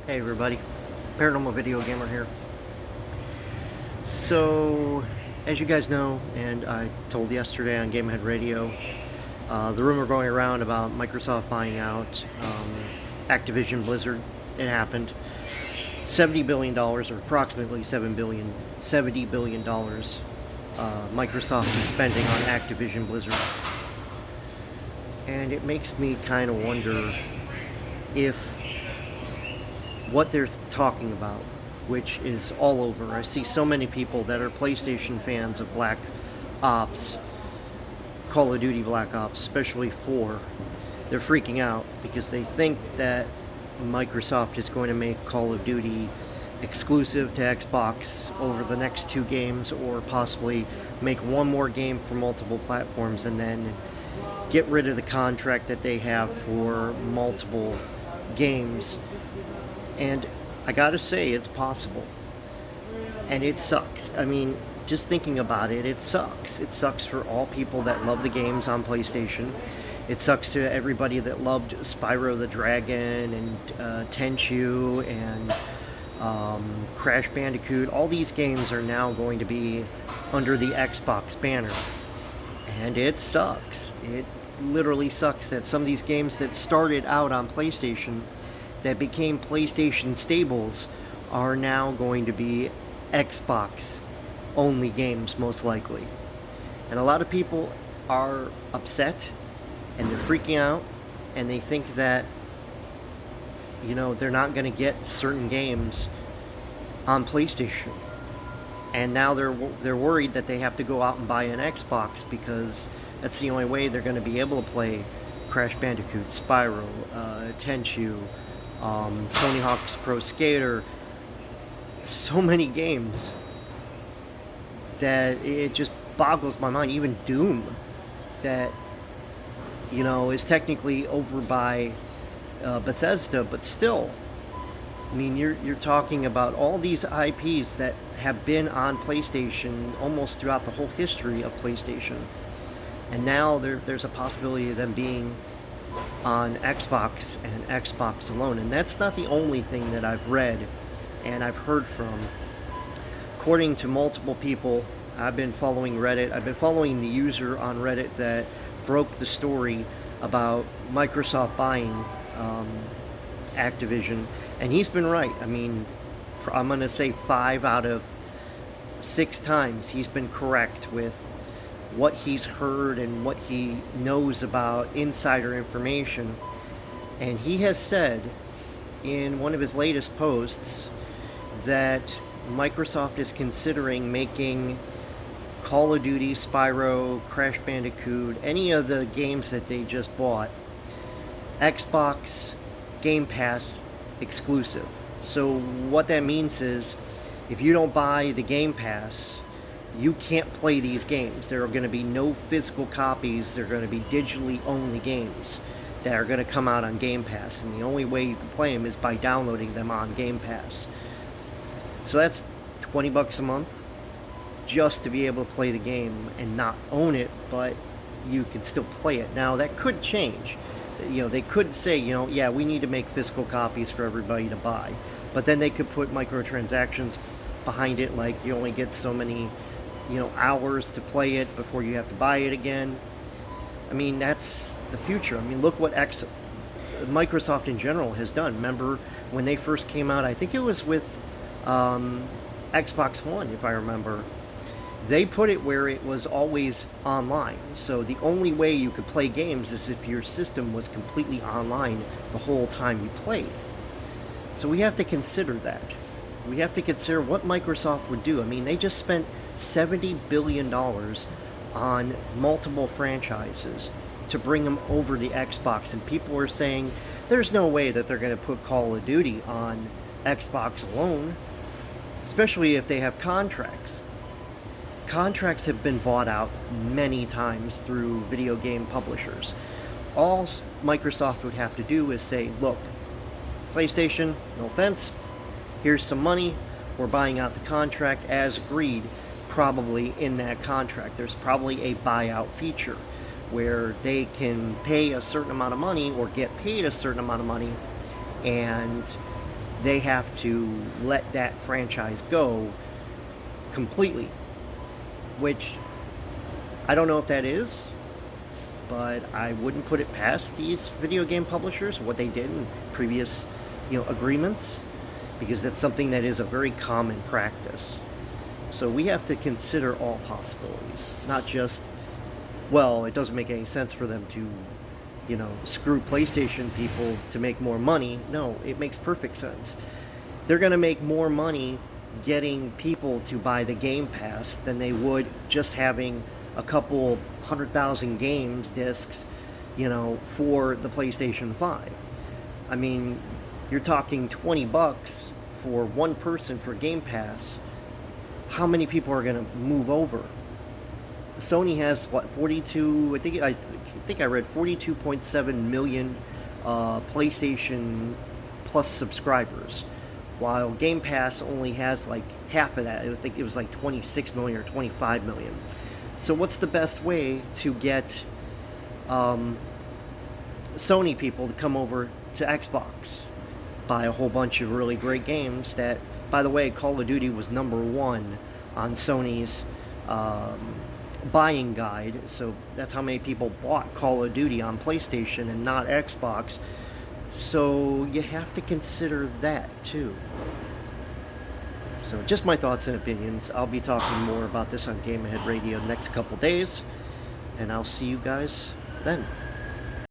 Hey everybody, Paranormal Video Gamer here. So, as you guys know, and I told yesterday on Gamehead Radio, the rumor going around about Microsoft buying out Activision Blizzard, it happened. $70 billion, or approximately $70 billion, Microsoft is spending on Activision Blizzard. And it makes me kind of wonder if what they're talking about, which is all over. I see so many people that are PlayStation fans of Black Ops, Call of Duty Black Ops, especially 4. They're freaking out because they think that Microsoft is going to make Call of Duty exclusive to Xbox over the next 2 games, or possibly make one more game for multiple platforms and then get rid of the contract that they have for multiple games. And I gotta say, it's possible. And it sucks. I mean, just thinking about it, it sucks. It sucks for all people that love the games on PlayStation. It sucks to everybody that loved Spyro the Dragon and Tenchu and Crash Bandicoot. All these games are now going to be under the Xbox banner. And it sucks. It literally sucks that some of these games that started out on PlayStation, that became PlayStation stables, are now going to be Xbox only games, most likely. And a lot of people are upset and they're freaking out, and they think that, they're not going to get certain games on PlayStation. And now they're worried that they have to go out and buy an Xbox because that's the only way they're going to be able to play Crash Bandicoot, Spyro, Tenchu, Tony Hawk's Pro Skater. So many games that it just boggles my mind. Even Doom, that is technically over by Bethesda, but still, I mean, you're talking about all these IPs that have been on PlayStation almost throughout the whole history of PlayStation, and now there's a possibility of them being on Xbox and Xbox alone. And that's not the only thing that I've read and I've heard from. According to multiple people, I've been following Reddit. I've been following the user on Reddit that broke the story about Microsoft buying Activision, and he's been right. I mean, I'm going to say 5 out of 6 times he's been correct with what he's heard and what he knows about insider information. And he has said in one of his latest posts that Microsoft is considering making Call of Duty, Spyro, Crash Bandicoot, any of the games that they just bought, Xbox Game Pass exclusive. So what that means is, if you don't buy the Game Pass, you can't play these games. There are going to be no physical copies. They're going to be digitally only games that are going to come out on Game Pass. And the only way you can play them is by downloading them on Game Pass. So that's $20 a month just to be able to play the game and not own it, but you can still play it. Now, that could change. They could say, yeah, we need to make physical copies for everybody to buy. But then they could put microtransactions behind it, like you only get so many hours to play it before you have to buy it again. I mean, that's the future. I mean, look what Microsoft in general has done. Remember when they first came out, I think it was with Xbox One, if I remember, they put it where it was always online. So the only way you could play games is if your system was completely online the whole time you played. So we have to consider that. We have to consider what Microsoft would do. I mean, they just spent $70 billion on multiple franchises to bring them over the Xbox, and people are saying there's no way that they're going to put Call of Duty on Xbox alone, especially if they have contracts. Contracts have been bought out many times through video game publishers. All Microsoft would have to do is say, look, PlayStation, no offense, here's some money, we're buying out the contract as agreed. Probably in that contract there's probably a buyout feature where they can pay a certain amount of money or get paid a certain amount of money and they have to let that franchise go completely, which I don't know if that is, but I wouldn't put it past these video game publishers, what they did in previous, agreements, because that's something that is a very common practice. So we have to consider all possibilities, not just, well, it doesn't make any sense for them to, screw PlayStation people to make more money. No, it makes perfect sense. They're going to make more money getting people to buy the Game Pass than they would just having a couple 100,000 games discs, for the PlayStation 5. I mean, you're talking $20 for one person for Game Pass. How many people are going to move over? Sony has 42. I think I read 42.7 million PlayStation Plus subscribers, while Game Pass only has like half of that. I think it was like 26 million or 25 million. So what's the best way to get Sony people to come over to Xbox? Buy a whole bunch of really great games that, by the way, Call of Duty was #1 on Sony's buying guide. So that's how many people bought Call of Duty on PlayStation and not Xbox. So you have to consider that too. So just my thoughts and opinions. I'll be talking more about this on Game Ahead Radio next couple days, and I'll see you guys then.